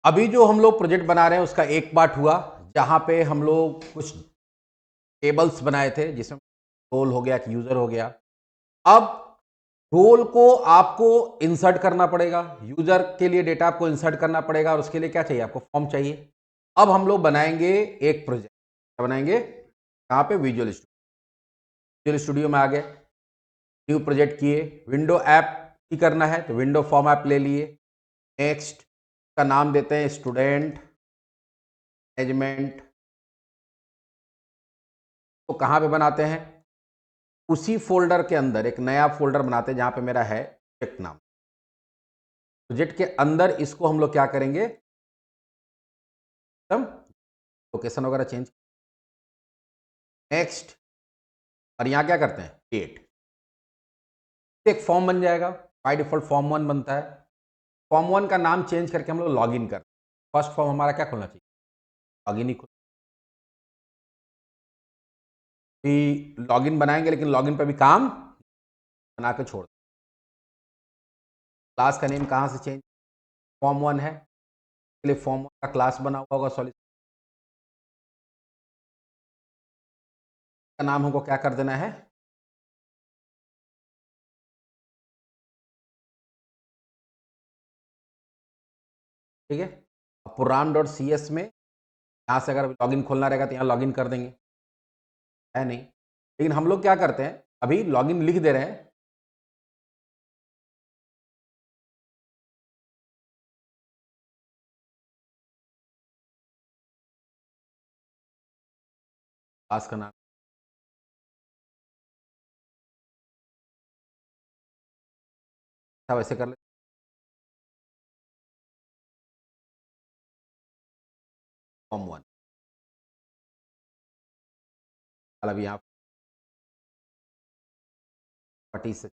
अभी जो हम लोग प्रोजेक्ट बना रहे हैं उसका एक पार्ट हुआ, जहाँ पे हम लोग कुछ टेबल्स बनाए थे, जिसमें रोल हो गया, एक यूज़र हो गया। अब रोल को आपको इंसर्ट करना पड़ेगा, यूज़र के लिए डेटा आपको इंसर्ट करना पड़ेगा और उसके लिए क्या चाहिए? आपको फॉर्म चाहिए। अब हम लोग बनाएँगे एक प्रोजेक्ट, क्या बनाएँगे? कहाँ पे? विजुअल स्टूडियो में आ गए, न्यू प्रोजेक्ट किए, विंडो ऐप ही करना है तो विंडो फॉर्म ऐप ले लिए। नेक्स्ट का नाम देते हैं स्टूडेंट मैनेजमेंट। तो कहाँ पे बनाते हैं? उसी फ़ोल्डर के अंदर एक नया फ़ोल्डर बनाते हैं जहाँ पे मेरा है प्रोजेक्ट नाम। प्रोजेक्ट के अंदर इसको हम लोग क्या करेंगे? एकदम लोकेशन वगैरह चेंज। नेक्स्ट और यहाँ क्या करते हैं? क्रिएट। एक फॉर्म बन जाएगा, बाय डिफ़ॉल्ट फॉर्म 1 बनता है। फॉर्म 1 का नाम चेंज करके हम लोग लॉगिन करते हैं। फर्स्ट फॉर्म हमारा क्या खुलना चाहिए? लॉगिन ही खुल भी लॉगिन बनाएँगे लेकिन लॉगिन पे भी काम बना के छोड़ दें। क्लास का नेम कहाँ से चेंज? फॉर्म 1 है, इसलिए फॉर्म 1 का क्लास बना हुआ होगा सॉल्यूशन का नाम हमको क्या कर देना है? ठीक है? अब प्रोग्राम.cs में यहाँ से अगर लॉगिन खोलना रहेगा तो यहाँ लॉगिन कर देंगे, है नहीं। लेकिन हम लोग क्या करते हैं, अभी लॉगिन लिख दे रहे हैं, क्लास का नाम था वैसे कर लेते फॉर्म 1। अभी यहाँ 40 से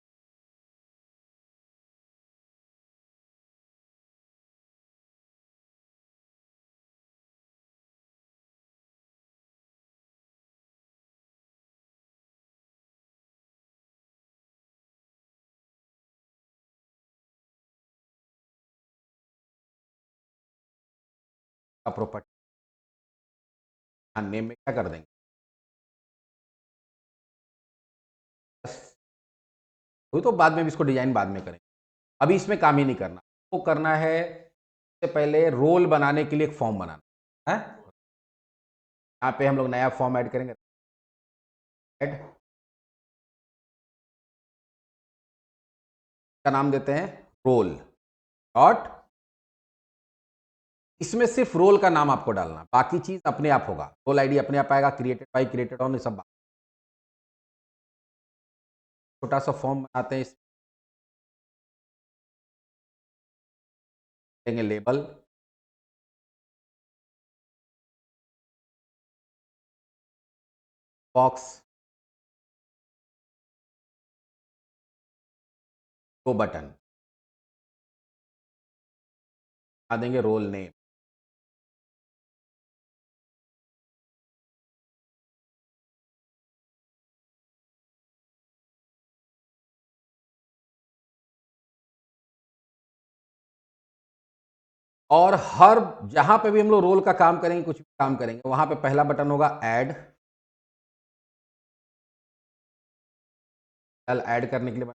का प्रॉपर्टी नेम में क्या कर देंगे? वो तो बाद में भी इसको डिज़ाइन बाद में करेंगे। अभी इसमें काम ही नहीं करना। वो करना है सबसे पहले रोल बनाने के लिए एक फॉर्म बनाना है। यहाँ पे हम लोग नया फॉर्म ऐड करेंगे। ऐड का नाम देते हैं रोल डॉट। इसमें सिर्फ रोल का नाम आपको डालना, बाकी चीज़ अपने आप होगा। रोल आईडी अपने आप आएगा, क्रिएटेड बाय, क्रिएटेड ऑन, ये सब बात। छोटा सा फॉर्म बनाते हैं, इस देंगे लेबल, बॉक्स, 2 बटन आ देंगे, रोल नेम। और हर जहाँ पे भी हम लोग रोल का काम करेंगे, कुछ भी काम करेंगे, वहाँ पे पहला बटन होगा ऐड। ऐड करने के लिए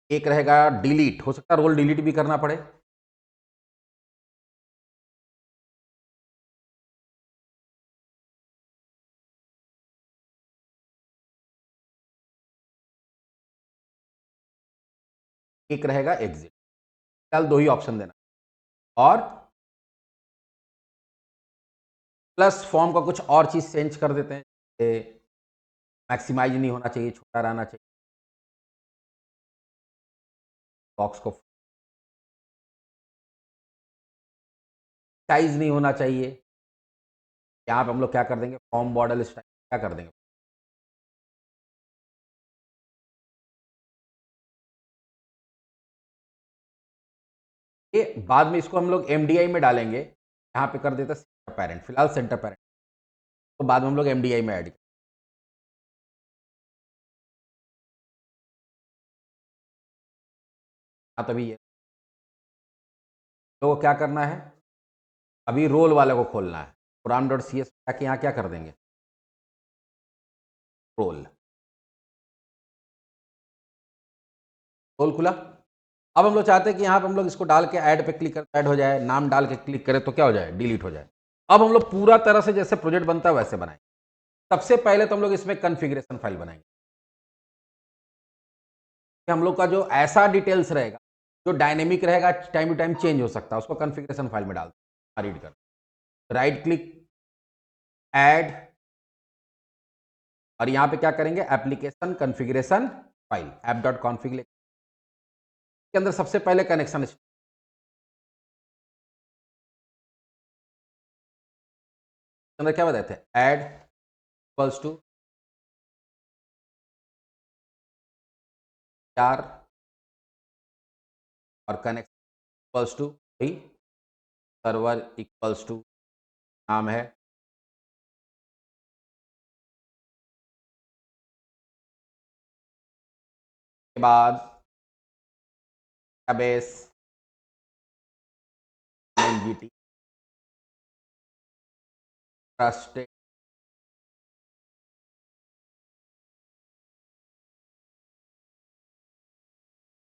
एक रहेगा डिलीट, हो सकता है रोल डिलीट भी करना पड़े। एक रहेगा एग्जिट। कल 2 ही ऑप्शन देना और प्लस फॉर्म का कुछ और चीज़ चेंज कर देते हैं। मैक्सिमाइज नहीं होना चाहिए, छोटा रहना चाहिए। बॉक्स को साइज नहीं होना चाहिए। यहाँ पे हम लोग क्या कर देंगे, फॉर्म मॉडल स्टाइल क्या कर देंगे, ये बाद में इसको हम लोग एमडीआई में डालेंगे। यहाँ पे कर देते सेंटर पेरेंट, फिलहाल सेंटर पेरेंट, तो बाद में हम लोग एमडीआई में ऐड। तभी ये तो क्या करना है, अभी रोल वाले को खोलना है। प्रोग्राम डॉट सी एस जाके यहाँ क्या कर देंगे, रोल, रोल खुला। अब हम लोग चाहते हैं कि यहाँ पे हम लोग इसको डाल के ऐड पे क्लिक कर ऐड हो जाए, नाम डाल के क्लिक करें तो क्या हो जाए, डिलीट हो जाए। अब हम लोग पूरा तरह से जैसे प्रोजेक्ट बनता है वैसे बनाएंगे। सबसे पहले तो हम लोग इसमें कॉन्फ़िगरेशन फाइल बनाएंगे। हम लोग का जो ऐसा डिटेल्स रहेगा जो डायनेमिक रहेगा, टाइम टू टाइम चेंज हो सकता है, उसको कॉन्फ़िगरेशन फाइल में डाल रीड कर, राइट क्लिक, ऐड, और यहां पे क्या करेंगे, application configuration file, app dot config के अंदर सबसे पहले कनेक्शन अंदर क्या बताते हैं, ऐड इक्वल्स टू चार और connection equals to server equals to नाम है, के बाद base GT trusted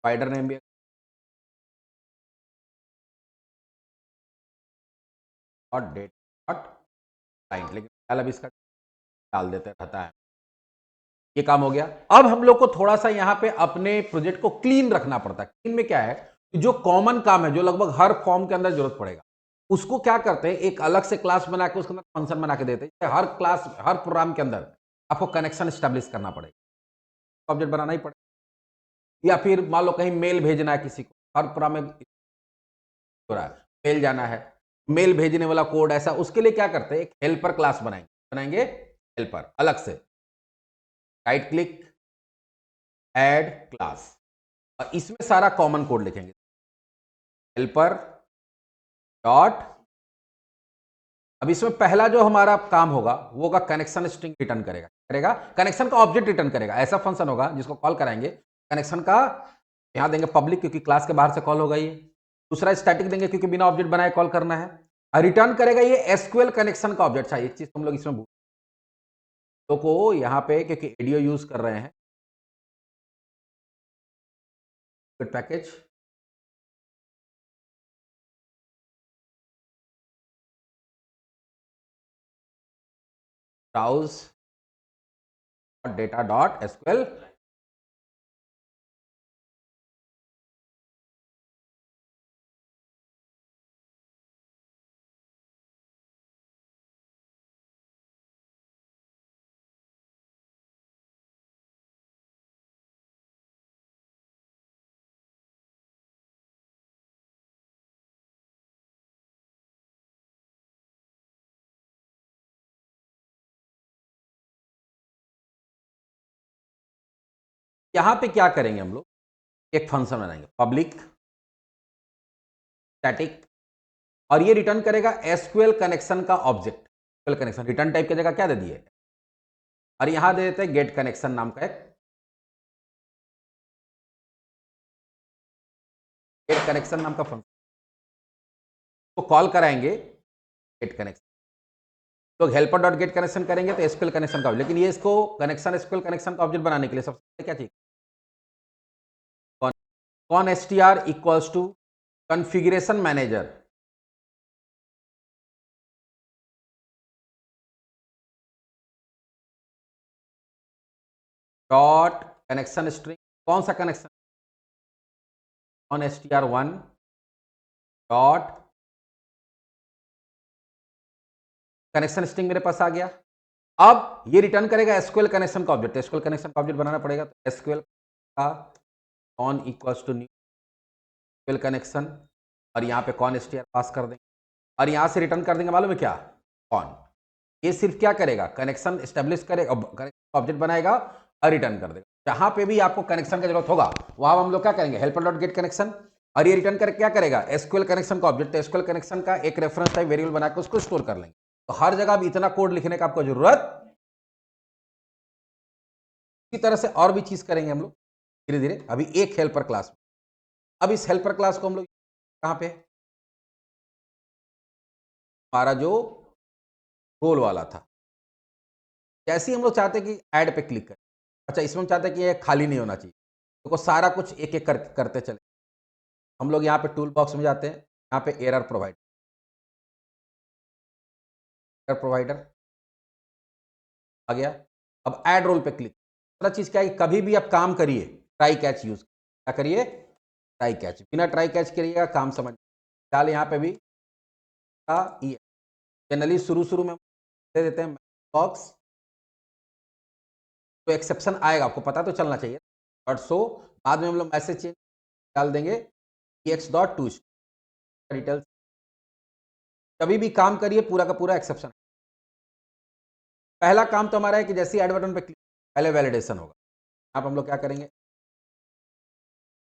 provider name भी और डेट नॉट क्लाइंट, लेकिन फिलहाल अभी इसका डाल देते रहता है। ये काम हो गया। अब हम लोग को थोड़ा सा यहाँ पे अपने प्रोजेक्ट को क्लीन रखना पड़ता है। क्लीन में क्या है, जो कॉमन काम है जो लगभग हर फॉर्म के अंदर जरूरत पड़ेगा, उसको क्या करते हैं, एक अलग से क्लास बना के उसके अंदर फंक्शन बना के देते हैं। हर क्लास हर प्रोग्राम के अंदर आपको कनेक्शन स्टैब्लिश करना पड़ेगा, ऑब्जेक्ट बनाना ही पड़ेगा। या फिर मान लो कहीं मेल भेजना है किसी को, हर प्रोग्राम में हो रहा है, मेल जाना है, मेल भेजने वाला कोड ऐसा, उसके लिए क्या करते हैं, एक हेल्पर क्लास बनाएंगे हेल्पर अलग से, राइट क्लिक, ऐड क्लास, और इसमें सारा कॉमन कोड लिखेंगे, हेल्पर डॉट, अब इसमें पहला जो हमारा काम होगा वो होगा कनेक्शन स्ट्रिंग रिटर्न करेगा कनेक्शन का ऑब्जेक्ट रिटर्न करेगा। ऐसा फंक्शन होगा जिसको कॉल कराएंगे, कनेक्शन का यहां देंगे पब्लिक क्योंकि क्लास के बाहर से कॉल होगा ये, दूसरा स्टैटिक देंगे क्योंकि बिना ऑब्जेक्ट बनाए कॉल करना है, और रिटर्न करेगा ये एसक्यूएल कनेक्शन का ऑब्जेक्ट। एक चीज हम लोग इसमें भूल तो को यहाँ पे क्योंकि एडीओ यूज कर रहे हैं, package browse data dot SQL, यहां पे क्या करेंगे हम लोग, एक फंक्शन बनाएंगे पब्लिक स्टैटिक, और ये रिटर्न करेगा एसक्यूएल कनेक्शन का object, SQL connection return type की जगह क्या दे दिए, और यहां दे देते हैं गेट कनेक्शन नाम का एक, गेट कनेक्शन नाम का फंक्शन, तो कॉल कराएंगे गेट कनेक्शन, तो हेल्पर डॉट गेट कनेक्शन करेंगे तो एसक्यूएल कनेक्शन का, लेकिन ये इसको कनेक्शन एसक्यूएल कनेक्शन का ऑब्जेक्ट बनाने के लिए सबसे पहले क्या चाहिए, con STR equals to configuration manager dot connection string, कौन सा connection, con STR one dot connection string मेरे पास आ गया। अब ये रिटर्न करेगा एसक्यूएल कनेक्शन का ऑब्जेक्ट, एसक्यूएल कनेक्शन का ऑब्जेक्ट बनाना पड़ेगा, तो एसक्यूएल का con equals to new SQL connection, और यहाँ पे कॉन एसटीआर पास कर देंगे, और यहाँ से रिटर्न कर देंगे मालूम है क्या, कॉन, ये सिर्फ क्या करेगा, कनेक्शन स्टेब्लिश करेगा, ऑब्जेक्ट बनाएगा और रिटर्न कर देगा। जहां पे भी आपको कनेक्शन की जरूरत होगा वहां हम लोग क्या करेंगे, हेल्पर डॉट गेट कनेक्शन, और ये रिटर्न करके क्या करेगा, एसक्यूएल कनेक्शन का ऑब्जेक्ट, एसक्यूएल कनेक्शन का एक रेफरेंस टाइप वेरिएबल बना के उसको स्टोर कर लेंगे। तो हर जगह अब इतना कोड लिखने का आपको जरूरत, इसी तरह से और भी चीज करेंगे हम लोग धीरे धीरे। अभी एक हेल्पर क्लास अब इस हेल्पर क्लास को हम लोग कहाँ पे, हमारा जो रोल वाला था, जैसे ही हम लोग चाहते हैं कि ऐड पे क्लिक करें, अच्छा इसमें हम चाहते हैं कि ये खाली नहीं होना चाहिए, तो सारा कुछ एक एक करते चले। हम लोग यहाँ पे टूल बॉक्स में जाते हैं, यहाँ पे एरर प्रोवाइडर आ गया। अब ऐड रोल पे क्लिक, दूसरा चीज क्या है, कभी भी आप काम करिए ट्राई कैच यूज, क्या करिए, ट्राई कैच, बिना ट्राई कैच करिएगा काम समझ। फिलहाल यहाँ पे भी जनरली शुरू शुरू में दे देते हैं बॉक्स, तो एक्सेप्शन आएगा, आपको पता तो चलना चाहिए, बट सो बाद में हम लोग मैसेज चेंज डाल देंगे ex.to डिटेल्स। कभी भी काम करिए पूरा का पूरा एक्सेप्शन। पहला काम तो हमारा है कि जैसे ही ऐड बटन पे क्लिक, पहले वैलिडेशन होगा। आप हम लोग क्या करेंगे,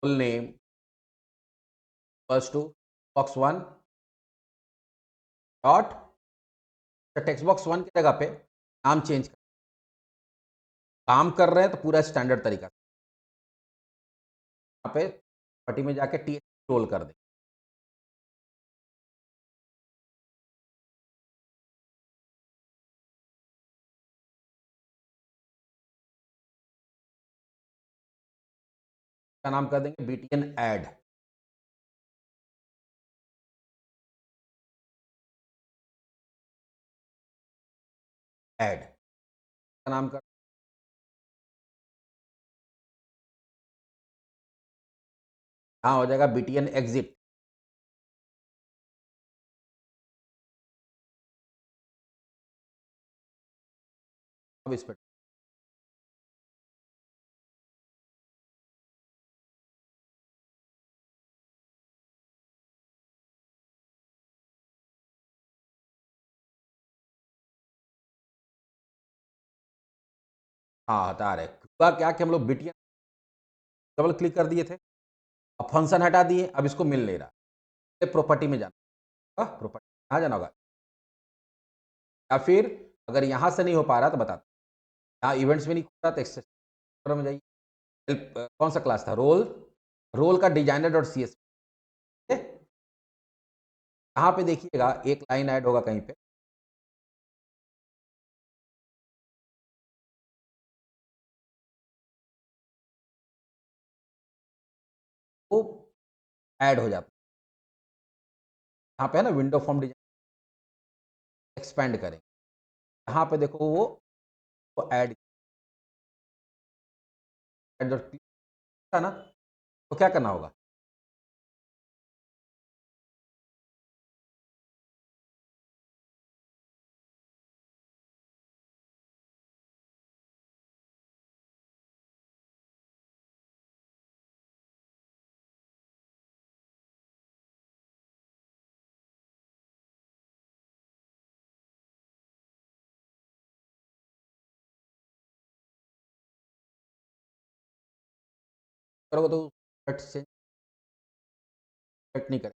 full name first to box one dot, text box one की जगह पे नाम चेंज कर, काम कर रहे हैं तो पूरा स्टैंडर्ड तरीका, यहाँ पे पट्टी में जाके टी रोल कर दे। का नाम कर देंगे बीटीएन ऐड, ऐड का नाम कर, हाँ हो जाएगा बीटीएन एग्जिट। अब इस पर हाँ हटा रहे, हुआ क्या कि हम लोग बीटीएन डबल क्लिक कर दिए थे, अब फंक्शन हटा दिए, अब इसको मिल नहीं रहा, प्रॉपर्टी में जाना, प्रॉपर्टी कहाँ जाना होगा, या फिर अगर यहाँ से नहीं हो पा रहा तो बता, यहाँ इवेंट्स में नहीं हो रहा तो एक्सेस में जाइए, कौन सा क्लास था, रोल, रोल का डिजाइनर डॉट सी एस, यहाँ पे देखिएगा एक लाइन ऐड होगा कहीं पे, वो ऐड हो जाता है, यहाँ पे है ना विंडो फॉर्म डिजाइन, एक्सपेंड करें, यहाँ पे देखो वो ऐड था ना, तो क्या करना होगा, करोगे तो कट से कट नहीं करें,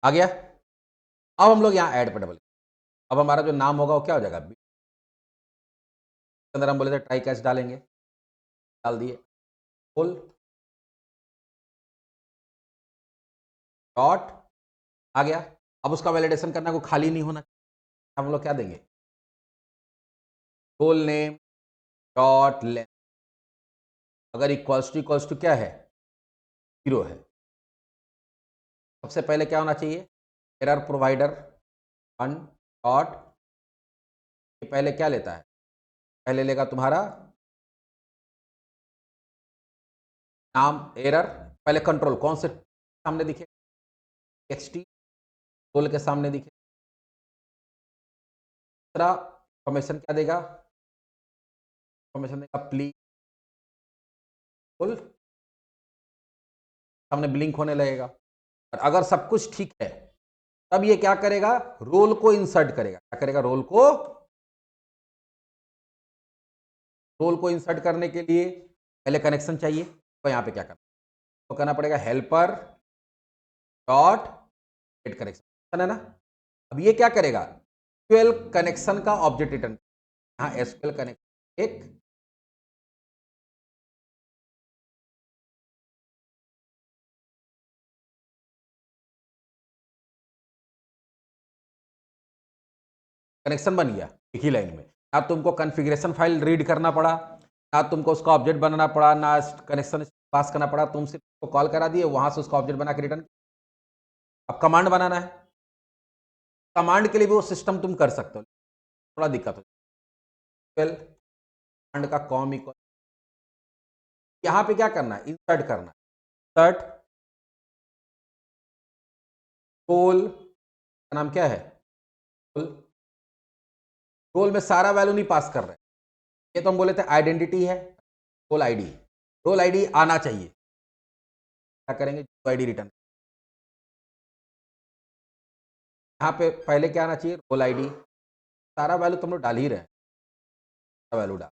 आ गया। अब हम लोग यहाँ ऐड पे डबल, अब हमारा जो नाम होगा वो क्या हो जाएगा, अंदर हम बोले थे ट्राई कैच डालेंगे, डाल दिए, फुल डॉट आ गया। अब उसका वैलिडेशन करना को खाली नहीं होना, हम लोग क्या देंगे, रोल नेम डॉट लेंथ, अगर इक्वल्स टू क्या है, 0 है, सबसे पहले क्या होना चाहिए, एरर प्रोवाइडर 1 डॉट, पहले क्या लेता है, पहले लेगा तुम्हारा नाम एरर, पहले कंट्रोल कौन से सामने दिखे, टेक्स्ट रोल के सामने दिखे, दूसरा इंफॉर्मेशन क्या देगा, इंफॉर्मेशन देगा प्लीज रोल, सामने ब्लिंक होने लगेगा। और अगर सब कुछ ठीक है तब ये क्या करेगा, रोल को इंसर्ट करेगा, क्या करेगा, रोल को इंसर्ट करने के लिए पहले कनेक्शन चाहिए, तो यहां पे क्या करना, तो करना पड़ेगा हेल्पर डॉट गेट कनेक्शन, है ना। अब ये क्या करेगा, एसक्यूएल कनेक्शन का ऑब्जेक्ट रिटर्न, यहां एसक्यूएल कनेक्शन एक कनेक्शन बन गया एक ही लाइन में, ना तुमको कॉन्फ़िगरेशन फाइल रीड करना पड़ा, ना तुमको उसका ऑब्जेक्ट बनाना पड़ा, ना कनेक्शन पास करना पड़ा, तुम सिर्फ कॉल करा दिए, वहां से उसका ऑब्जेक्ट बना के रिटर्न। अब कमांड बनाना है, कमांड के लिए भी वो सिस्टम तुम कर सकते हो, थोड़ा दिक्कत हो, कमांड का कॉम इक्वल, यहां पे क्या करना है, इंसर्ट करना है, इंसर्ट रोल का नाम क्या है, रोल, रोल में सारा वैल्यू नहीं पास कर रहे, ये तो हम बोले थे आइडेंटिटी है, रोल आईडी आना चाहिए, क्या करेंगे, आईडी रिटर्न, यहाँ पे पहले क्या आना चाहिए, रोल आईडी, सारा वैल्यू तुम लोग डाल ही रहे हैं, वैल्यू डाल,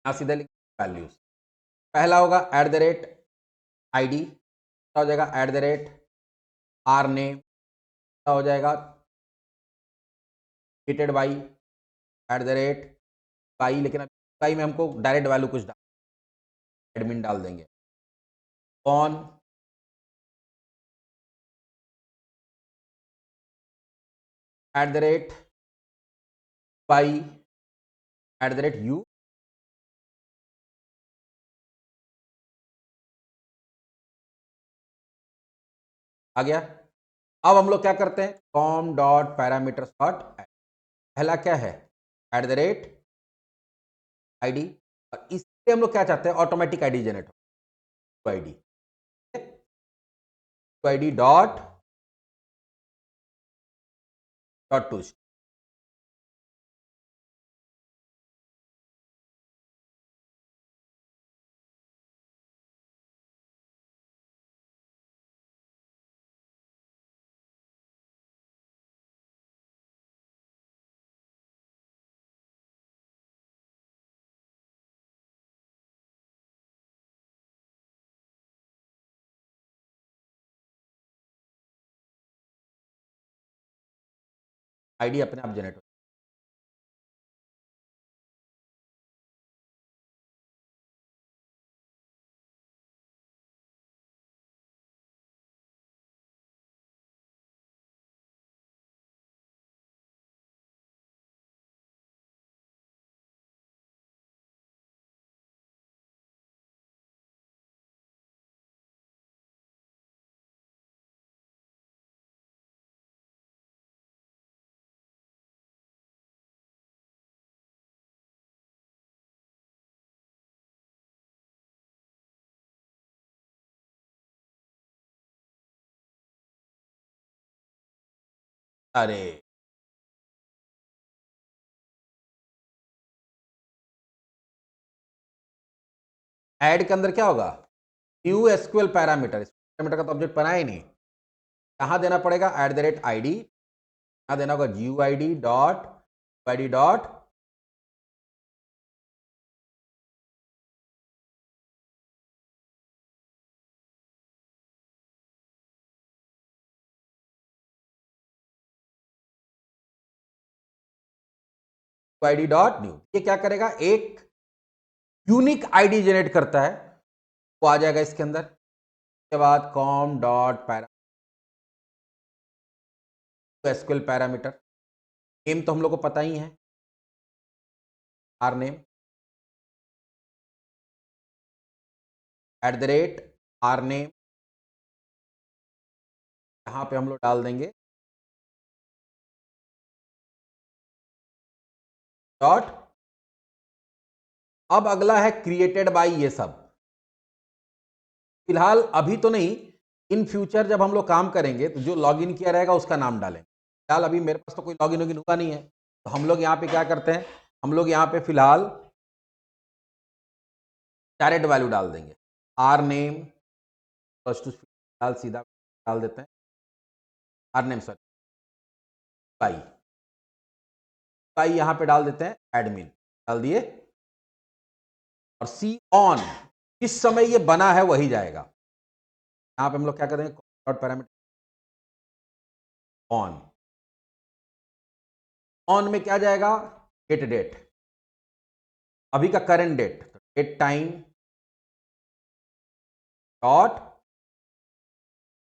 यहाँ सीधे वैल्यूज, पहला होगा at the rate I D, हो जाएगा at the rate R name, हो जाएगा repeated by at the rate by, लेकिन अब बाई में हमको डायरेक्ट वैल्यू कुछ डाल, एडमिन डाल देंगे, on at the rate by at the rate you, आ गया। अब हम लोग क्या करते हैं, कॉम डॉट पैरामीटर्स डॉट, पहला क्या है, एट द रेट आईडी, और इससे हम लोग क्या चाहते हैं, ऑटोमेटिक आईडी जनरेट हो, ID ID dot dot to, ID अपने आप जनरेट हो, अरे ऐड के अंदर क्या होगा, न्यू एसक्यूएल पैरामीटर, पैरामीटर का तो ऑब्जेक्ट बनाया ही नहीं, कहाँ देना पड़ेगा, at the rate I D, यहाँ देना होगा जी I D dot I D dot, ID dot new, ये क्या करेगा, एक यूनिक आईडी जनरेट करता है, वो आ जाएगा इसके अंदर, उसके बाद com dot para SQL parameter, name तो हम लोग को पता ही है, आर नेम, आर नेम, यहां पे हम लोग डाल देंगे डॉट। अब अगला है क्रिएटेड बाय, ये सब फिलहाल अभी तो नहीं, इन फ्यूचर जब हम लोग काम करेंगे तो जो लॉगिन किया रहेगा उसका नाम डालेंगे। फिलहाल अभी मेरे पास तो कोई लॉगिन वॉगिन हुआ नहीं है, तो हम लोग यहाँ पे क्या करते हैं, हम लोग यहाँ पे फिलहाल डायरेक्ट वैल्यू डाल देंगे, आर नेम प्लस टू, फिलहाल सीधा डाल देते हैं R name, sorry by, by यहाँ पे डाल देते हैं एडमिन, डाल दिए। और सी ऑन, किस समय ये बना है वही जाएगा। यहाँ पे हम लोग क्या करेंगे, डॉट पैरामीटर ऑन, ऑन में क्या जाएगा, गेट डेट, अभी का current date, date time dot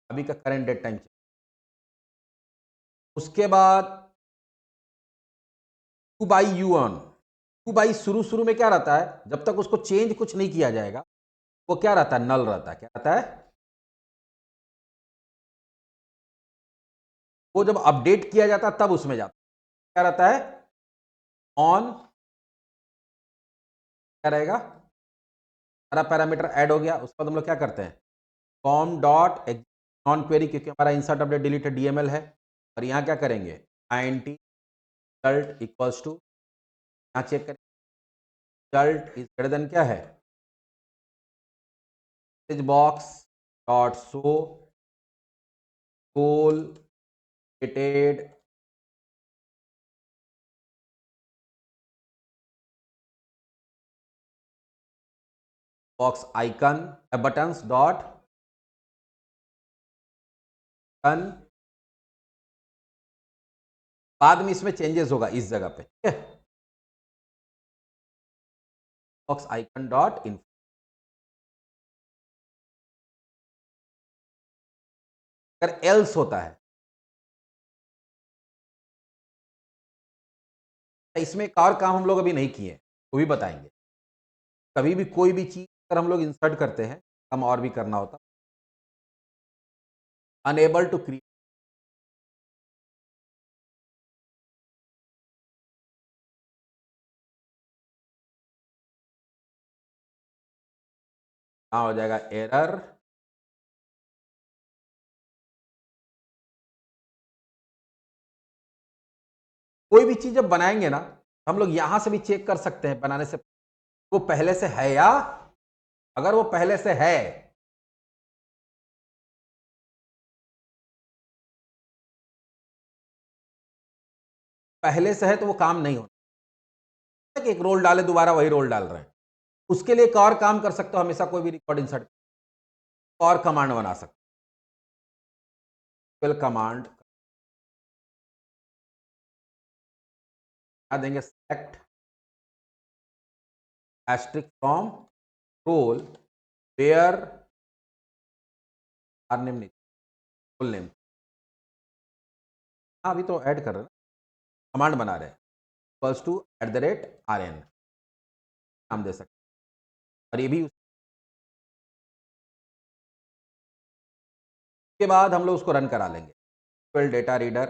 अभी का करंट डेट टाइम। उसके बाद to by you on, to by शुरू शुरू में क्या रहता है, जब तक उसको चेंज कुछ नहीं किया जाएगा वो क्या रहता है, नल रहता है। क्या रहता है, वो जब अपडेट किया जाता है तब उसमें जाता है, क्या रहता है ऑन, क्या रहेगा, सारा पैरामीटर ऐड हो गया। उसके बाद हम लोग क्या करते हैं, कॉम डॉट नॉन क्वेरी, क्योंकि हमारा इंसर्ट अपडेट डिलीट डीएमएल है, और यहां क्या करेंगे, INT रिजल्ट इक्वल्स टू, यहां चेक करें रिजल्ट इज ग्रेटर देन क्या है, message box dot show goal dated box icon buttons dot ton, बाद में इसमें चेंजेस होगा इस जगह पे, ठीक है, बॉक्स आइकन डॉट इन। अगर एल्स होता है, इसमें एक और काम हम लोग अभी नहीं किए, वो भी बताएंगे। कभी भी कोई भी चीज अगर हम लोग इंसर्ट करते हैं, हम और भी करना होता, अनेबल टू क्रिएट, हो जाएगा एरर, कोई भी चीज जब बनाएंगे ना, हम लोग यहां से भी चेक कर सकते हैं बनाने से वो पहले से है या, अगर वो पहले से है, पहले से है तो वो काम नहीं होना, कि एक रोल डाले दोबारा वही रोल डाल रहे हैं। उसके लिए एक और काम कर सकते हो, हमेशा कोई भी रिकॉर्ड इंसर्ट और कमांड बना सकते, कमांड देंगे, select asterisk from role where R name, नहीं फुल नेम, हाँ अभी तो ऐड कर रहे हैं, कमांड बना रहे हैं, इक्वल्स टू @RN नाम दे सकते, और ये भी उसके बाद हम लोग उसको रन करा लेंगे, data reader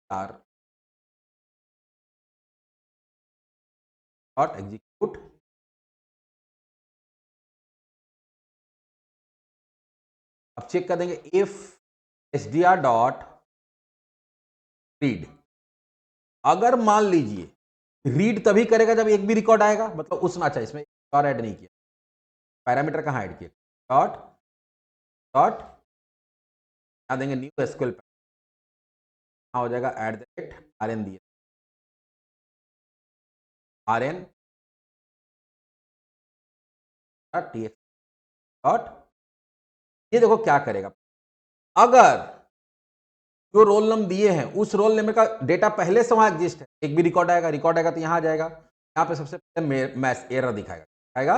R dot execute, अब चेक कर देंगे इफ SDR डॉट रीड, अगर मान लीजिए रीड तभी करेगा जब एक भी रिकॉर्ड आएगा, मतलब उसमें, अच्छा इसमें और ऐड नहीं किया, पैरामीटर कहाँ ऐड किया, डॉट डॉट क्या देंगे, न्यू SQL हो जाएगा @RN दिए, RN TX डॉट, ये देखो क्या करेगा, अगर जो रोल नंबर दिए हैं उस रोल नंबर का डेटा पहले से वहां एग्जिस्ट है, एक भी रिकॉर्ड आएगा तो यहां आ जाएगा, यहां पे सबसे पहले मैस एरर दिखाएगा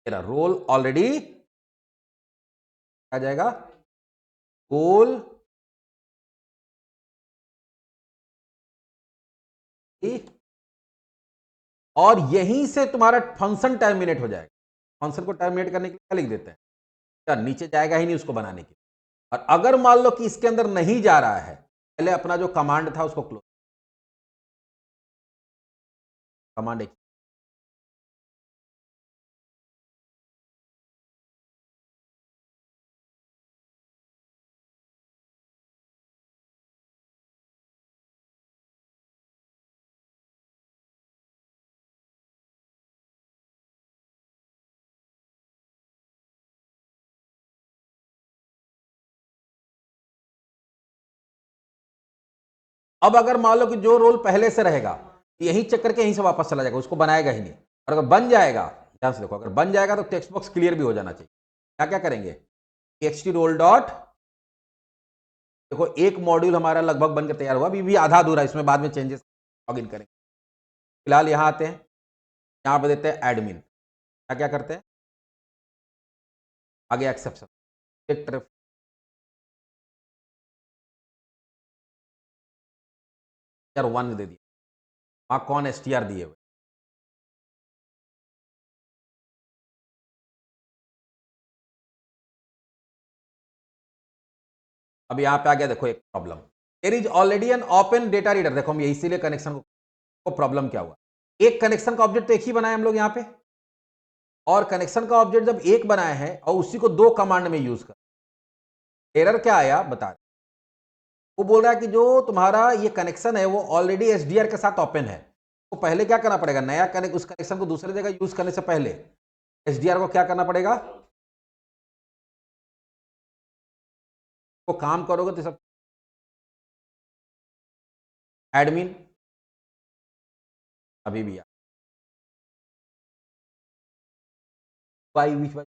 एरर, रोल ऑलरेडी आ जाएगा, गोल और यहीं से तुम्हारा फंक्शन टर्मिनेट हो जाएगा। फंक्शन को टर्मिनेट करने के लिए क्या लिख देते हैं, क्या नीचे जाएगा ही नहीं उसको बनाने के लिए। और अगर मान लो कि इसके अंदर नहीं जा रहा है, पहले अपना जो कमांड था उसको क्लोज, कमांड एक, अब अगर मान लो कि जो रोल पहले से रहेगा यहीं चेक करके यहीं से वापस चला जाएगा, उसको बनाएगा ही नहीं। और अगर बन जाएगा, ध्यान से देखो, अगर बन जाएगा तो टेक्स्ट बॉक्स क्लियर भी हो जाना चाहिए। क्या क्या करेंगे, टेक्स्ट रोल डॉट, देखो एक मॉड्यूल हमारा लगभग बनकर तैयार हुआ, अभी भी आधा अधूरा, इसमें बाद में चेंजेस लॉग इन करेंगे। फिलहाल यहां आते हैं, यहां पे देते हैं एडमिन, क्या क्या करते हैं, आगे एक्सेप्शन, वन दे दिया, वहां कौन एसटीआर दिए हुए, अब यहां पे आ गया, देखो एक problem, there is already an open data reader, देखो हम ये इसीलिए कनेक्शन को प्रॉब्लम क्या हुआ, एक कनेक्शन का ऑब्जेक्ट तो एक ही बनाया हम लोग यहां पे, और कनेक्शन का ऑब्जेक्ट जब एक बनाया है और उसी को दो कमांड में यूज कर, एरर क्या आया बता रहे, वो बोल रहा है कि जो तुम्हारा ये कनेक्शन है वो ऑलरेडी एसडीआर के साथ ओपन है, तो पहले क्या करना पड़ेगा, नया कनेक्ट, उस कनेक्शन को दूसरी जगह यूज करने से पहले एसडीआर को क्या करना पड़ेगा, तो काम करोगे तो सब एडमिन, अभी भी why which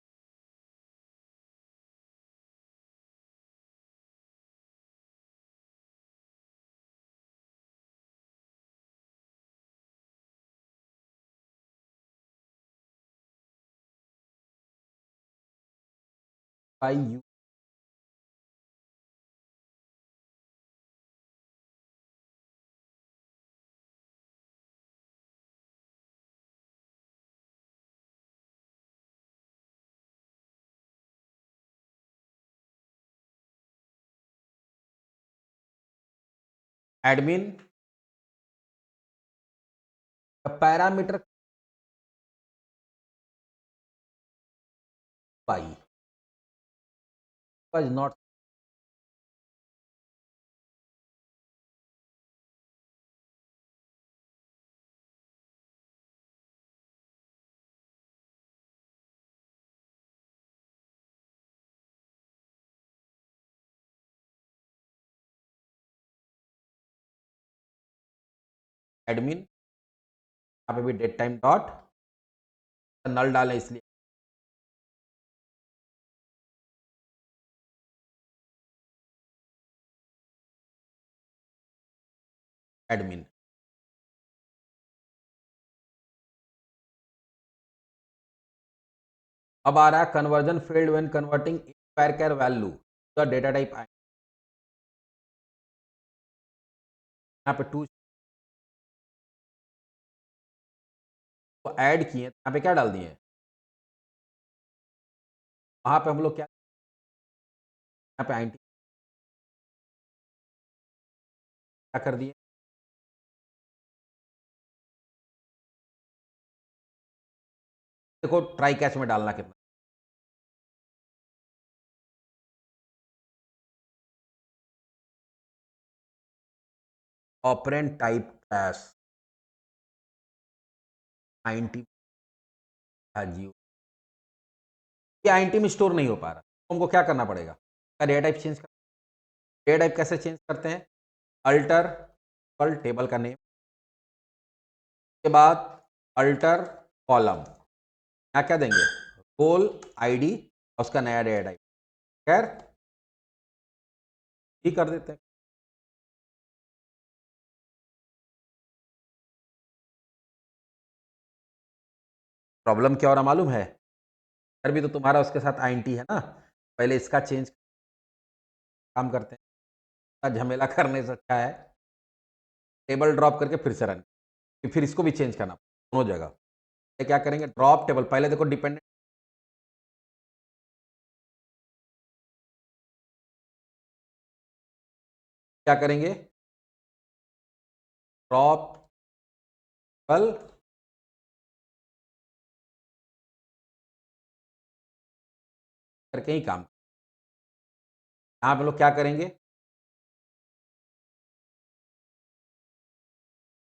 why you, admin parameter why was not admin, यहाँ पे भी डेट टाइम डॉट नल डालें इसलिए एडमिन, अब आ रहा है conversion failed when converting varchar value the data type, यहाँ पे टू को ऐड किए, यहाँ पे क्या डाल दिए, वहां पे हम लोग क्या, यहाँ पे आईटी क्या कर दिए, देखो ट्राई कैच में डालना कितना, ऑपरेंट टाइप कैश 90, जियो, ये आईटी में स्टोर नहीं हो पा रहा, तो हमको क्या करना पड़ेगा, डेटा टाइप चेंज कर, डेटा टाइप कैसे चेंज करते हैं, अल्टर कल टेबल का नेम के बाद अल्टर कॉलम, क्या क्या देंगे, रोल आईडी और उसका नया डेटा टाइप, खैर ही कर देते हैं। प्रॉब्लम क्या हो रहा मालूम है, फिर भी तो तुम्हारा उसके साथ आईएनटी है ना, पहले इसका चेंज काम करते हैं, झमेला करने से अच्छा है टेबल ड्रॉप करके फिर से रन, फिर इसको भी चेंज करना, दोनों जगह। ये क्या करेंगे, ड्रॉप टेबल, पहले देखो डिपेंडेंट, क्या करेंगे, ड्रॉप टेबल करके ही काम। यहाँ पे लोग क्या करेंगे,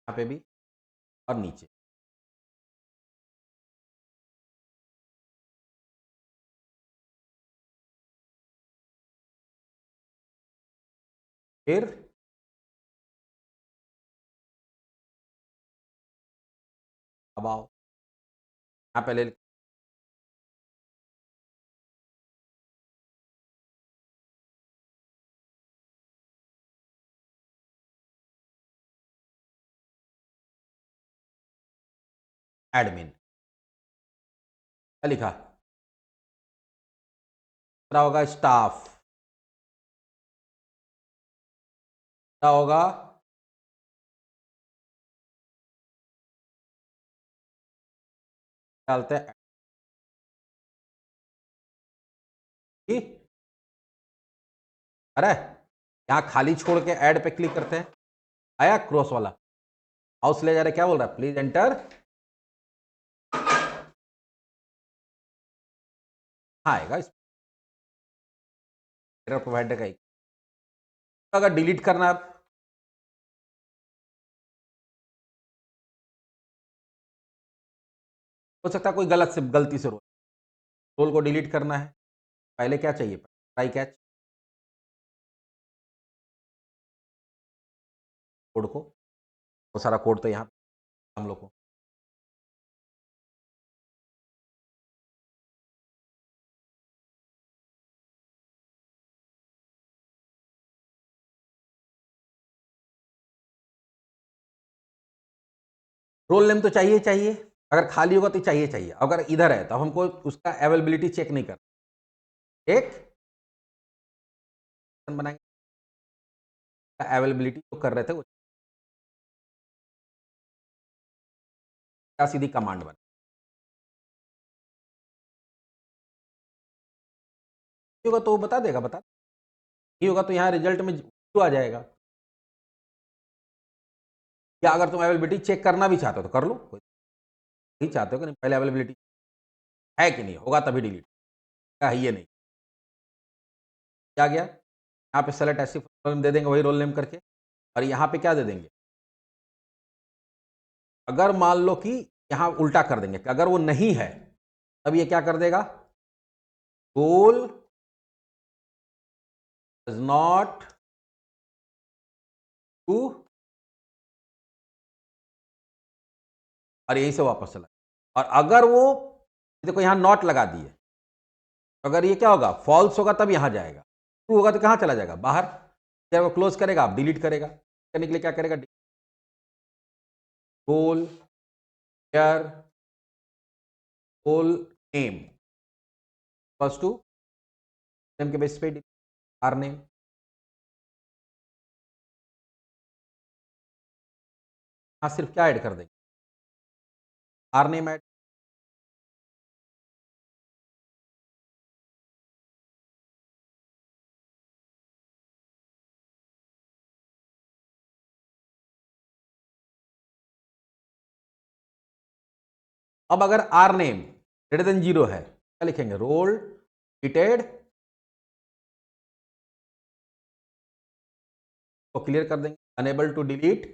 यहाँ पे भी और नीचे, फिर अब आओ यहाँ पे ले, एडमिन क्या लिखा, क्या होगा, स्टाफ क्या होगा, डालते हैं अरे यहाँ खाली छोड़ के ऐड पे क्लिक करते हैं, आया क्रॉस वाला, हाउस ले जा रहे, क्या बोल रहा है, प्लीज एंटर, आएगा इस प्रोवाइडर का ही। अगर डिलीट करना है, हो सकता है कोई गलती से रोल को डिलीट करना है, पहले क्या चाहिए, ट्राई कैच कोड को, वो सारा कोड तो यहाँ हम लोग को, रोल नेम तो चाहिए चाहिए, अगर खाली होगा तो चाहिए चाहिए, अगर इधर है तो हमको उसका अवेलेबिलिटी चेक नहीं करना, एक बनाएंगे अवेलेबिलिटी जो कर रहे थे वो, क्या सीधी कमांड बना होगा तो वो बता देगा, बता नहीं होगा तो यहाँ रिजल्ट में जो आ जाएगा, या अगर तुम अवेलेबिलिटी चेक करना भी चाहते हो तो कर लो, कोई नहीं चाहते हो कि नहीं पहले अवेलेबिलिटी है कि नहीं, होगा तभी डिलीट, है ये नहीं, क्या गया यहाँ पे सेलेक्ट ऐसी दे देंगे वही रोल नेम करके, और यहाँ पे क्या दे देंगे, अगर मान लो कि यहाँ उल्टा कर देंगे कि अगर वो नहीं है तब ये क्या कर देगा, रोल डज नॉट टू, और यहीं से वापस चला, और अगर वो देखो यहाँ नॉट लगा दिए, अगर ये क्या होगा, फॉल्स होगा तब यहाँ जाएगा, ट्रू होगा तो कहाँ चला जाएगा, बाहर, क्या वो क्लोज करेगा, आप डिलीट करेगा, करने के लिए क्या करेगा, गोल यार गोल नेम प्लस टू नेम के बेस पे आर नेम, यहाँ सिर्फ क्या ऐड कर देंगे, आर नेम ऐड, अब अगर आर नेम ग्रेटर देन 0 है क्या लिखेंगे, रोल डिलीटेड, तो क्लियर कर देंगे, अनेबल टू डिलीट,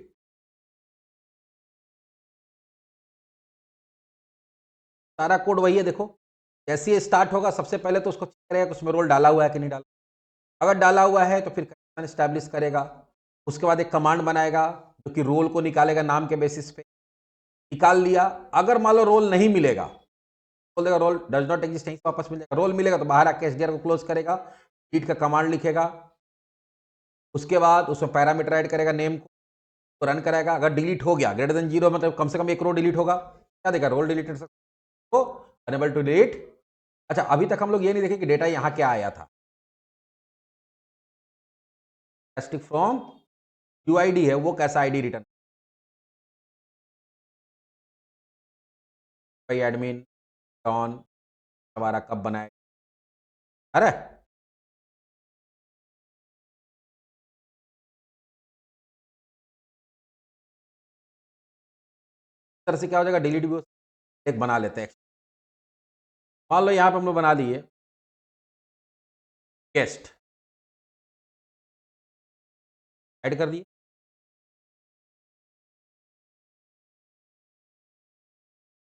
सारा कोड वही है, देखो जैसे ही स्टार्ट होगा सबसे पहले तो उसको चेक करेगा कि उसमें रोल डाला हुआ है कि नहीं डाला, अगर डाला हुआ है तो फिर कंडीशन एस्टैब्लिश करेगा, उसके बाद एक कमांड बनाएगा जो कि रोल को निकालेगा नाम के बेसिस पे, निकाल लिया, अगर मान लो रोल नहीं मिलेगा बोल देगा रोल डज नॉट एग्जिस्ट, यहीं से वापस मिल जाएगा, रोल मिलेगा तो बाहर आके एसडीआर को क्लोज करेगा, डिलीट का कमांड लिखेगा, उसके बाद उसमें पैरामीटर ऐड करेगा, नेम को रन कराएगा, अगर डिलीट हो गया ग्रेटर देन 0 मतलब कम से कम एक रो डिलीट होगा, क्या देगा, रोल डिलीटेड, तो अनेबल टू डिलीट। अच्छा अभी तक हम लोग ये नहीं देखे कि डेटा यहाँ क्या आया था, फ्रॉम यूआईडी है वो कैसा आईडी रिटर्न, भाई एडमिन डॉन हमारा कब बनाए, अरे तरह से क्या हो जाएगा, डिलीट भी एक बना लेते हैं। मान लो यहाँ पे हम लोग बना दिए गेस्ट, ऐड कर दिए,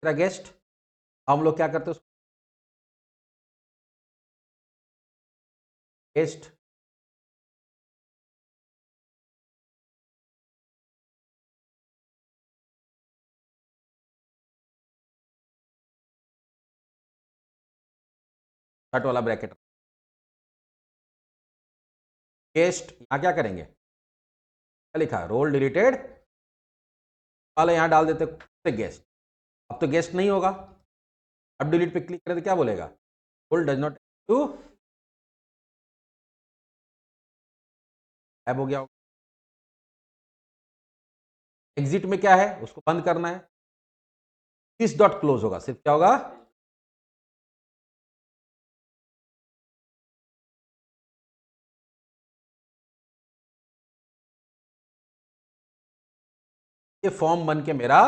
तेरा गेस्ट। हम लोग क्या करते हैं उसको, गेस्ट कट वाला ब्रैकेट, गेस्ट यहाँ क्या करेंगे, क्या लिखा, रोल डिलीटेड वाला यहाँ डाल देते गेस्ट। अब तो गेस्ट नहीं होगा, अब डिलीट पे क्लिक करें तो क्या बोलेगा, role does not to app हो गया। एग्जिट में क्या है, उसको बंद करना है, दिस डॉट क्लोज होगा, सिर्फ क्या होगा, ये फॉर्म बन के मेरा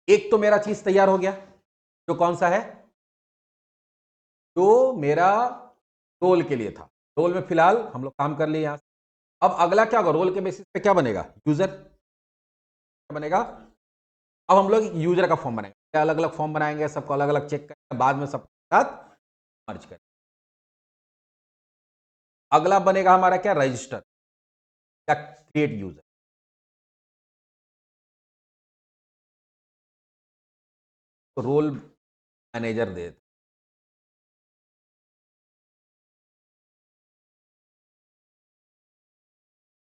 एक तो मेरा चीज तैयार हो गया, जो कौन सा है, जो मेरा रोल के लिए था। रोल में फिलहाल हम लोग काम कर लिए यहां से। अब अगला क्या होगा, रोल के बेसिस पे क्या बनेगा, यूजर बनेगा। अब हम लोग यूजर का फॉर्म बनाएंगे, अलग अलग फॉर्म बनाएंगे, सबको अलग अलग चेक करेंगे, बाद में सबके साथ मर्ज करेंगे। अगला बनेगा हमारा क्या, रजिस्टर या क्रिएट यूजर। तो रोल मैनेजर दे देते,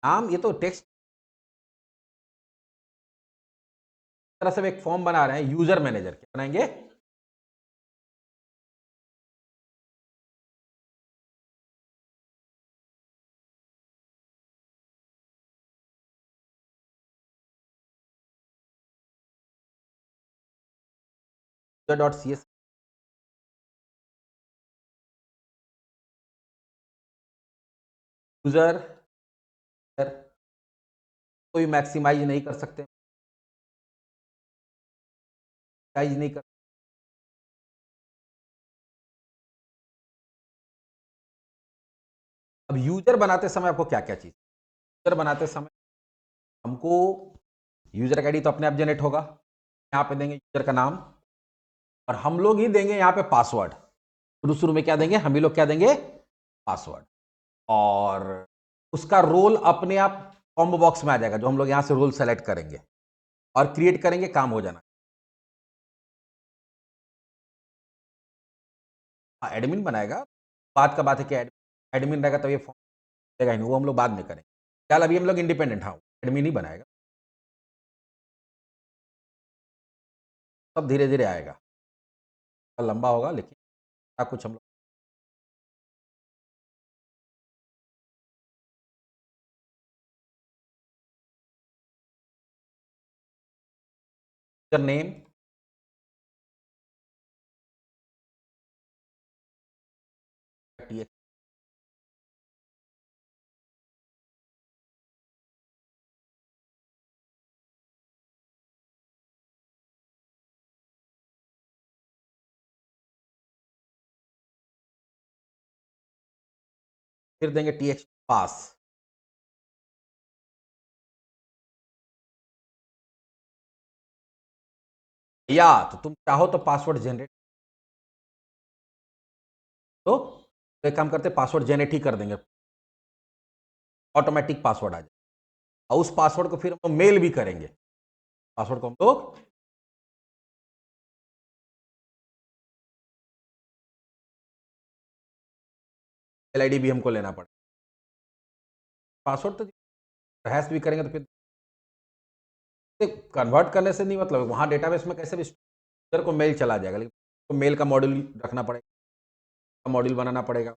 नाम ये तो टेक्स्ट तरह से एक फॉर्म बना रहे हैं, यूजर मैनेजर क्या बनाएंगे, डॉट सी एस यूजर कोई मैक्सिमाइज नहीं कर सकते, साइज नहीं कर। अब यूजर बनाते समय आपको क्या क्या चीज, यूजर बनाते समय हमको यूजर का आईडी तो अपने आप जनरेट होगा, यहाँ पे देंगे यूजर का नाम, और हम लोग ही देंगे यहाँ पे पासवर्ड। शुरू शुरू में क्या देंगे, हम ही लोग क्या देंगे, पासवर्ड। और उसका रोल अपने आप कॉम्बो बॉक्स में आ जाएगा, जो हम लोग यहाँ से रोल सेलेक्ट करेंगे और क्रिएट करेंगे, काम हो जाना। हाँ एडमिन बनाएगा, बात का बात है कि एडमिन रहेगा तो ये फॉर्म देगा ही नहीं, वो हम लोग बाद में करेंगे। चल अभी हम लोग इंडिपेंडेंट, हाँ एडमिन ही बनाएगा, सब धीरे धीरे आएगा, लंबा होगा लेकिन क्या कुछ हम लोग नेम फिर देंगे टी एक्स पास, या तो तुम चाहो तो पासवर्ड जनरेट, तो एक काम करते पासवर्ड जनरेट ही कर देंगे, ऑटोमेटिक पासवर्ड आ जाए, और उस पासवर्ड को फिर हम मेल भी करेंगे, पासवर्ड को हम लोग मेल आईडी भी हमको लेना पड़ेगा, पासवर्ड तो हैश भी करेंगे तो फिर कन्वर्ट करने से नहीं मतलब, वहां डेटाबेस में कैसे भी यूजर को मेल चला जाएगा, लेकिन तो मेल का मॉड्यूल रखना पड़ेगा, मॉड्यूल बनाना पड़ेगा,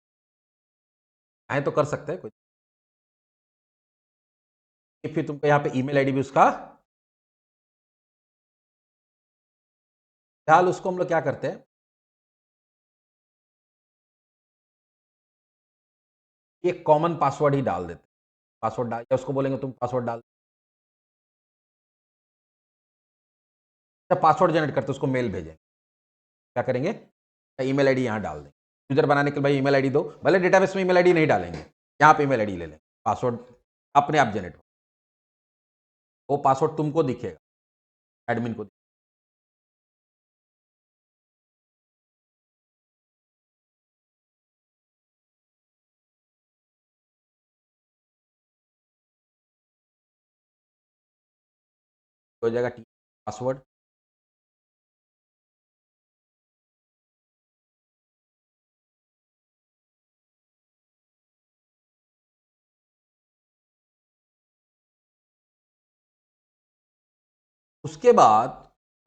चाहे तो कर सकते हैं कोई, फिर तुमको यहाँ पे ईमेल आईडी भी उसका फिलहाल उसको हम लोग क्या करते हैं, एक कॉमन पासवर्ड ही डाल देते हैं। पासवर्ड डाल या उसको बोलेंगे तुम पासवर्ड डाल, जब पासवर्ड जनरेट करते हैं उसको मेल भेजेंगे, क्या करेंगे, ईमेल आईडी यहाँ डाल देंगे। यूजर बनाने के लिए भाई ईमेल आईडी दो, भले डेटाबेस में ईमेल आईडी नहीं डालेंगे, यहाँ पे ईमेल आईडी ले लेंगे, पासवर्ड अपने आप जनरेट हो, वो पासवर्ड तुमको दिखेगा, एडमिन को हो जाएगा पासवर्ड। उसके बाद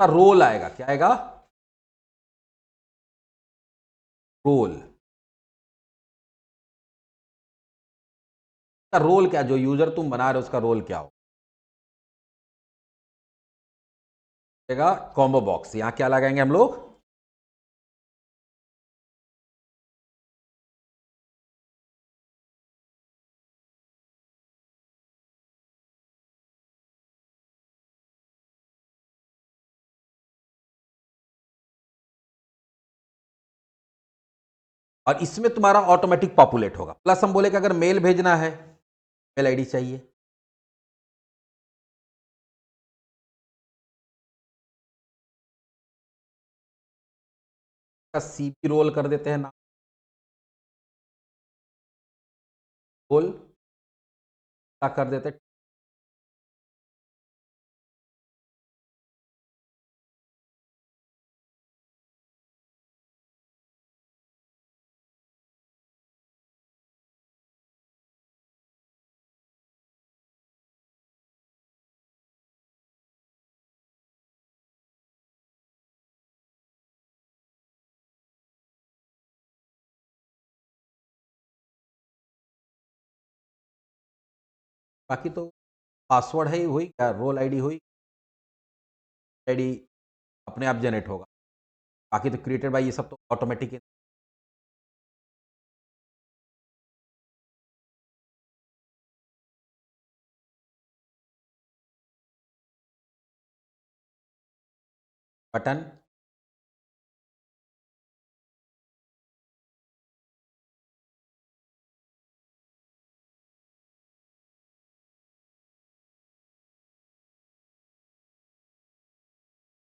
का रोल आएगा, क्या आएगा, रोल। का रोल क्या, जो यूजर तुम बना रहे हो उसका रोल क्या होगा, कॉम्बो बॉक्स, यहां क्या लगाएंगे हम लोग, और इसमें तुम्हारा ऑटोमेटिक पॉपुलेट होगा। प्लस हम बोले कि अगर मेल भेजना है, मेल आईडी चाहिए, सीपी रोल कर देते हैं, नाम रोल का कर देते हैं। बाकी तो पासवर्ड है ही, हुई क्या, रोल आईडी हुई, आईडी अपने आप जनरेट होगा। बाकी तो क्रिएटेड बाय, ये सब तो ऑटोमेटिक। बटन,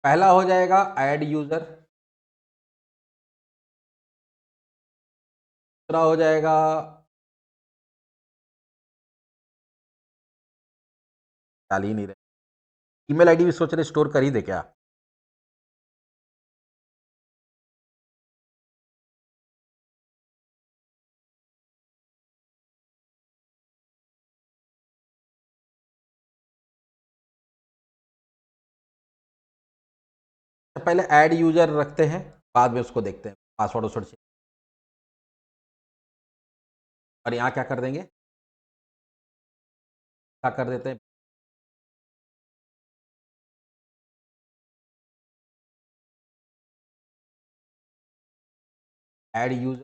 पहला हो जाएगा ऐड यूजर, दूसरा हो जाएगा डाल ही नहीं रहे, ईमेल आईडी भी सोच रहे स्टोर कर ही दे क्या, पहले ऐड यूजर रखते हैं, बाद में उसको देखते हैं पासवर्ड वासवर्ड से। और यहाँ क्या कर देंगे, क्या कर देते हैं, ऐड यूजर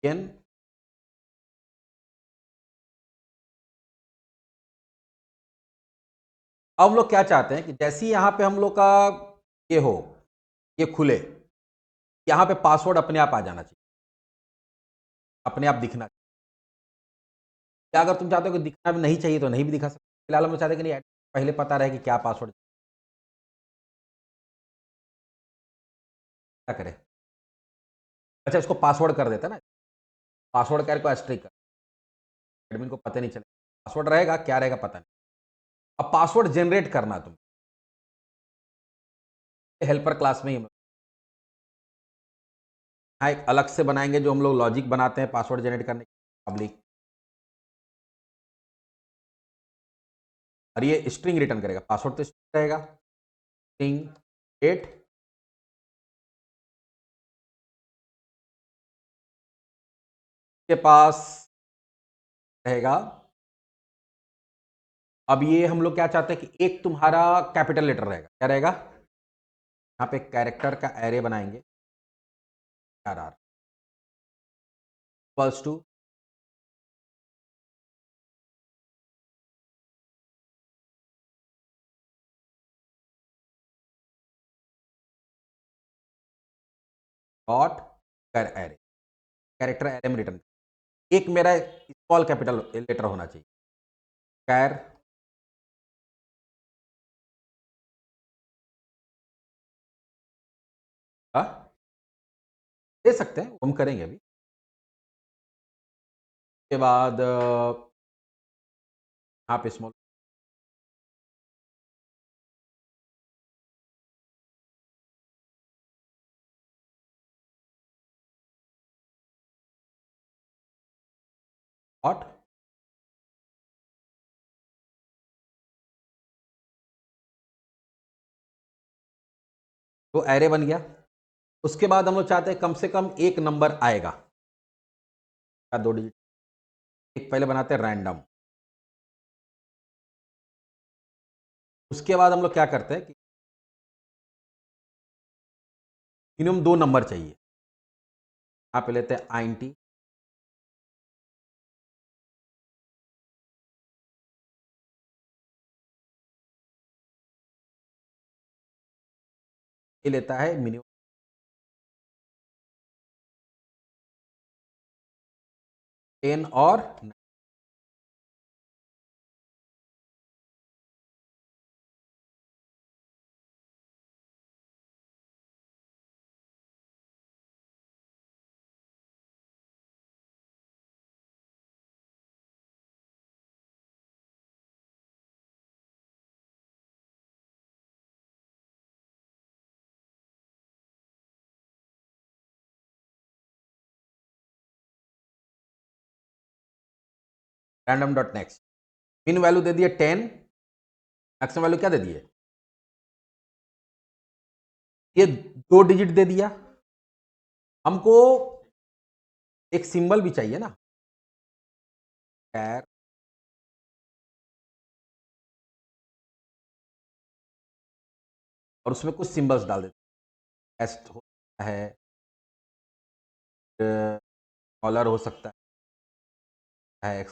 एन। अब हम लोग क्या चाहते हैं कि जैसे ही यहाँ पे हम लोग का ये हो, ये खुले, यहाँ पे पासवर्ड अपने आप आ जाना चाहिए, अपने आप दिखना चाहिए। या अगर तुम चाहते हो कि दिखना भी नहीं चाहिए तो नहीं भी दिखा सकते, फिलहाल हम लोग चाहते हैं कि नहीं, पहले पता रहे कि क्या पासवर्ड, क्या करें, अच्छा इसको पासवर्ड कर देते हैं ना, पासवर्ड क्या को स्ट्रिक कर, एडमिन को पता नहीं चले, पासवर्ड रहेगा क्या रहेगा पता नहीं। अब पासवर्ड जनरेट करना तुम हेल्पर क्लास में ही हाँ एक अलग से बनाएंगे, जो हम लोग लॉजिक बनाते हैं पासवर्ड जनरेट करने के पब्लिक, और ये स्ट्रिंग रिटर्न करेगा, पासवर्ड तो स्ट्रिंग रहेगा, स्ट्रिंग डेट, के पास रहेगा अब ये हम लोग क्या चाहते हैं कि एक तुम्हारा कैपिटल लेटर रहेगा, क्या रहेगा, यहाँ पे कैरेक्टर का एरे बनाएंगे, R R equals to dot char array, character array में रिटर्न, एक मेरा स्मॉल कैपिटल लेटर होना चाहिए, कैर दे सकते हैं, हम करेंगे अभी। उसके बाद यहाँ पे स्मॉल डॉट, तो एरे बन गया। उसके बाद हम लोग चाहते हैं कम से कम एक नंबर आएगा, क्या 2 डिजिट, एक पहले बनाते हैं रैंडम। उसके बाद हम लोग क्या करते हैं कि मिनिमम 2 नंबर चाहिए, यहाँ पे लेते हैं INT, ये लेता है मिनिमम 10 और 9। रैंडम डॉट नेक्स्ट, मिन वैल्यू दे दिए 10, मैक्सिमम वैल्यू क्या दे दिए, ये 2 डिजिट दे दिया। हमको एक सिंबल भी चाहिए ना, कैर और उसमें कुछ सिंबल्स डाल देते हैं, एस्ट हो सकता है, डॉलर हो सकता है,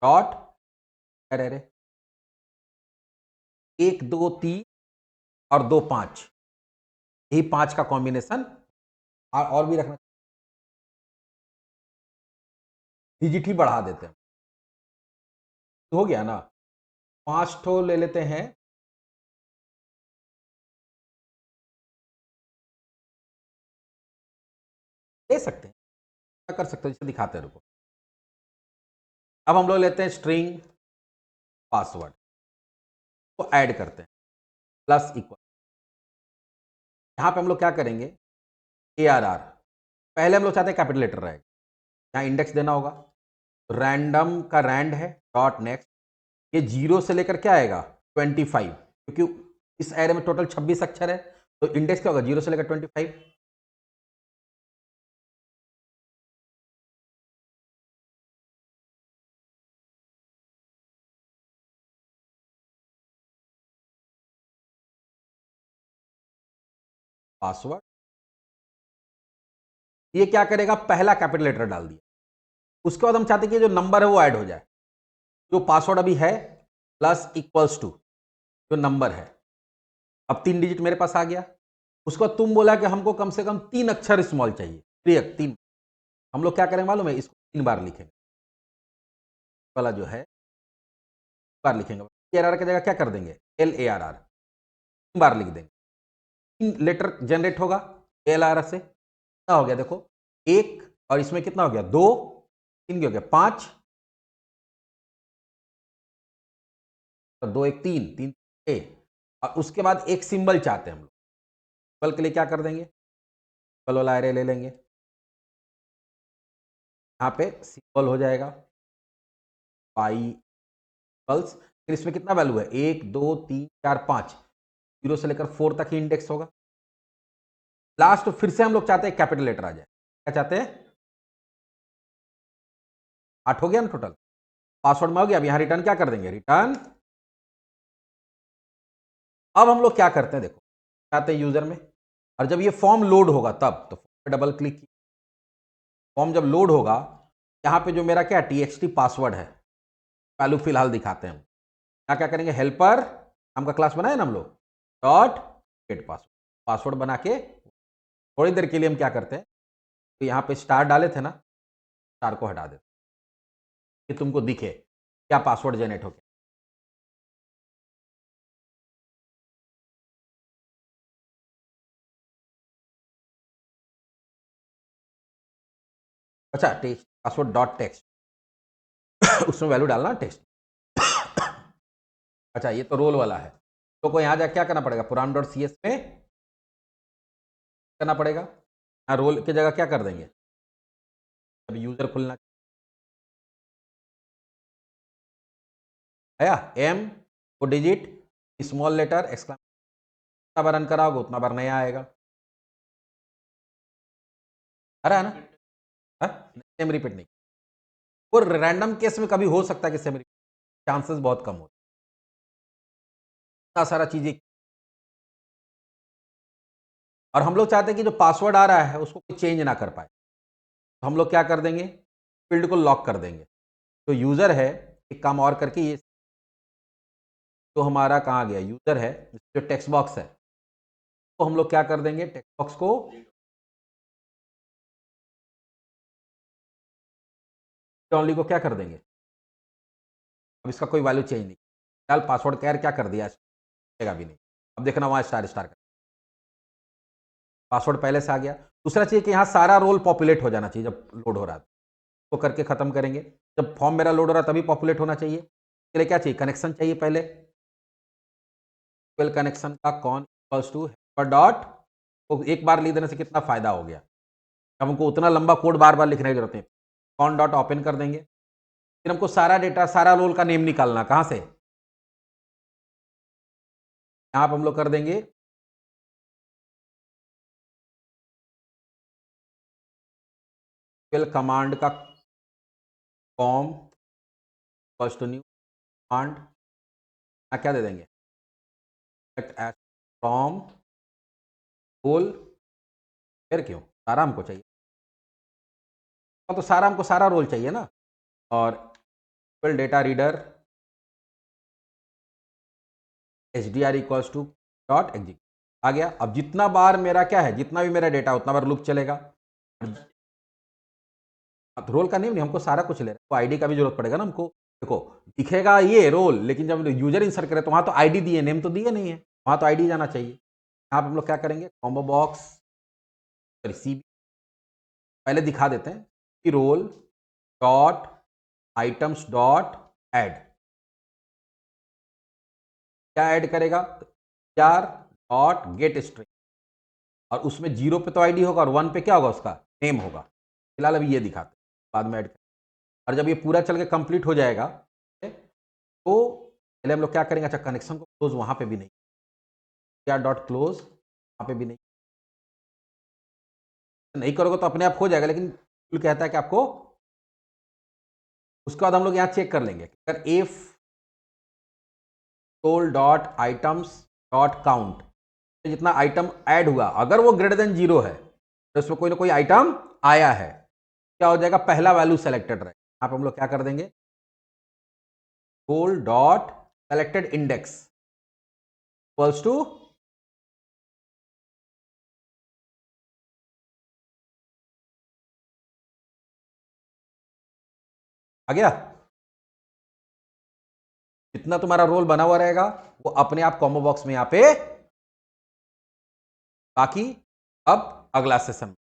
डॉट, अरे 1 2 3 और 2 5, यही 5 का कॉम्बिनेशन, और भी रखना, डिजिट ही बढ़ा देते हैं, तो हो गया ना, 5 ठो ले लेते हैं, ले सकते हैं, क्या कर सकते हो, जैसे दिखाते हैं, रुको। अब हम लोग लेते हैं स्ट्रिंग पासवर्ड को ऐड करते हैं, प्लस इक्वल, यहाँ पे हम लोग क्या करेंगे, ARR, पहले हम लोग चाहते हैं कैपिटल लेटर रहेगा, यहाँ इंडेक्स देना होगा, रैंडम का रैंड है, डॉट नेक्स्ट, ये 0 से लेकर क्या आएगा 25, क्योंकि इस एरे में टोटल 26 अक्षर है, तो इंडेक्स क्या होगा 0 से लेकर 25, पासवर्ड, ये क्या करेगा, पहला कैपिटल लेटर डाल दिया, उसके बाद हम चाहते हैं कि जो नंबर है वो ऐड हो जाए, जो पासवर्ड अभी है प्लस इक्वल्स टू जो नंबर है, अब 3 डिजिट मेरे पास आ गया। उसको तुम बोला कि हमको कम से कम 3 अक्षर स्मॉल चाहिए, 3, हम लोग क्या करेंगे मालूम है, इसको 3 बार लिखेंगे, वाला जो है बार लिखेंगे, ARR की जगह क्या कर देंगे, LARR, 3 बार लिख देंगे, 3 लेटर जनरेट होगा ARR से, कितना हो गया देखो, 1, और इसमें कितना हो गया 2, 3 हो गया 5, और 2 1 3, 3 और उसके बाद एक सिंबल चाहते हैं हम लोग, सिंबल के लिए क्या कर देंगे, सिंबल वाला एरे ले लेंगे, यहाँ पे सिंबल हो जाएगा पाई पल्स, फिर इसमें कितना वैल्यू है 1 2 3 4 5, 0 से लेकर 4 तक ही इंडेक्स होगा, लास्ट फिर से हम लोग चाहते हैं कैपिटल लेटर आ जाए। क्या चाहते हैं? 8 हो गया ना टोटल, पासवर्ड में हो गया। अब यहां रिटर्न क्या कर देंगे? रिटर्न। अब हम लोग क्या करते हैं, देखो चाहते हैं यूजर में, और जब ये फॉर्म लोड होगा तब तो फॉर्म पे डबल क्लिक, फॉर्म जब लोड होगा, यहां पे जो मेरा क्या टीएक्सटी पासवर्ड है, वैल्यू फिलहाल दिखाते हैं हम। क्या क्या करेंगे? हेल्पर नाम का क्लास बनाए ना हम लोग, डॉट गेट पासवर्ड, पासवर्ड बना के थोड़ी देर के लिए हम क्या करते हैं, तो यहां पे स्टार डाले थे ना, स्टार को हटा देते कि तुमको दिखे क्या पासवर्ड जनरेट हो गया। अच्छा, टेक्स्ट पासवर्ड डॉट टेक्स्ट उसमें वैल्यू डालना टेक्स्ट। अच्छा, ये तो रोल वाला है, तो को यहां जाके क्या करना पड़ेगा? पुरान डॉट सी एस में करना पड़ेगा। यहाँ रोल की जगह क्या कर देंगे? अब यूजर खुलना आया, एम को डिजिट स्मॉल लेटर एक्सक्लामेशन, जितना बार रन करा होगा उतना बार नया आएगा। आ रहा है ना? सेम रिपीट नहीं, और रैंडम केस में कभी हो सकता है कि सेम रिपीट, चांसेस बहुत कम होते, इतना सारा चीजें। और हम लोग चाहते हैं कि जो पासवर्ड आ रहा है उसको कोई चेंज ना कर पाए, तो हम लोग क्या कर देंगे? फील्ड को लॉक कर देंगे। तो यूजर है, एक काम और करके, ये तो हमारा कहाँ गया? यूजर है, जो टेक्स्ट बॉक्स है, तो हम लोग क्या कर देंगे? टेक्स्ट बॉक्स को ओनली को क्या कर देंगे? अब इसका कोई वैल्यू चेंज नहीं, फिलहाल पासवर्ड कैर क्या कर दिया, भी नहीं। अब देखना वहां स्टार स्टार का पासवर्ड पहले से आ गया। दूसरा चाहिए कि यहाँ सारा रोल पॉपुलेट हो जाना चाहिए जब लोड हो रहा है, तो करके खत्म करेंगे। जब फॉर्म मेरा लोड हो रहा है तभी पॉपुलेट होना चाहिए। इसके लिए क्या चाहिए? कनेक्शन चाहिए पहले। कनेक्शन का con equals to helper dot, तो एक बार लिख देने से कितना फायदा हो गया, अब हमको उतना लंबा कोड बार बार लिखने की जरूरत नहीं। कॉन डॉट ओपन कर देंगे, फिर हमको सारा डेटा, सारा रोल का नेम निकालना, कहां से? यहां पर हम लोग कर देंगे कमांड का com equals to new command, क्या दे देंगे? फ्रॉम रोल, फिर क्यों सारा हमको चाहिए, तो सारा हमको सारा रोल चाहिए ना। और data reader H D R equals to dot execute आ गया। अब जितना बार मेरा क्या है, जितना भी मेरा डेटा उतना बार लूप चलेगा। तो रोल का नेम नहीं, हमको सारा कुछ ले रहा है, तो आईडी का भी जरूरत पड़ेगा ना हमको। देखो दिखेगा ये रोल, लेकिन जब यूजर इंसर्ट करे तो वहां तो आईडी दिए, नेम तो दिए नहीं है, वहां तो आईडी जाना चाहिए। यहाँ हम लोग क्या करेंगे? कॉम्बो बॉक्स, सॉरी सी, पहले दिखा देते हैं कि role dot items dot add, क्या ऐड करेगा? जार डॉट गेट स्ट्रिंग, और उसमें 0 पे तो आईडी होगा और 1 पे क्या होगा? उसका नेम होगा। फिलहाल अभी ये दिखाते हैं, बाद में ऐड करें। और जब ये पूरा चल के कंप्लीट हो जाएगा, तो पहले हम लोग क्या करेंगे? अच्छा, कनेक्शन को क्लोज वहां पे भी नहीं, क्या डॉट क्लोज वहां पे भी नहीं, नहीं करोगे तो अपने आप हो जाएगा, लेकिन कहता है कि आपको, उसके बाद हम लोग यहां चेक कर लेंगे, अगर if toll dot items dot count, जितना आइटम ऐड हुआ अगर वो ग्रेटर देन 0 है, तो उसमें कोई ना कोई आइटम आया है, क्या हो जाएगा? पहला वैल्यू सेलेक्टेड रहे। यहां पे हम लोग क्या कर देंगे? टोल dot selected index equals to, आ गया। जितना तुम्हारा रोल बना हुआ रहेगा वो अपने आप कॉम्बो बॉक्स में यहां पे, बाकी अब अगला सेशन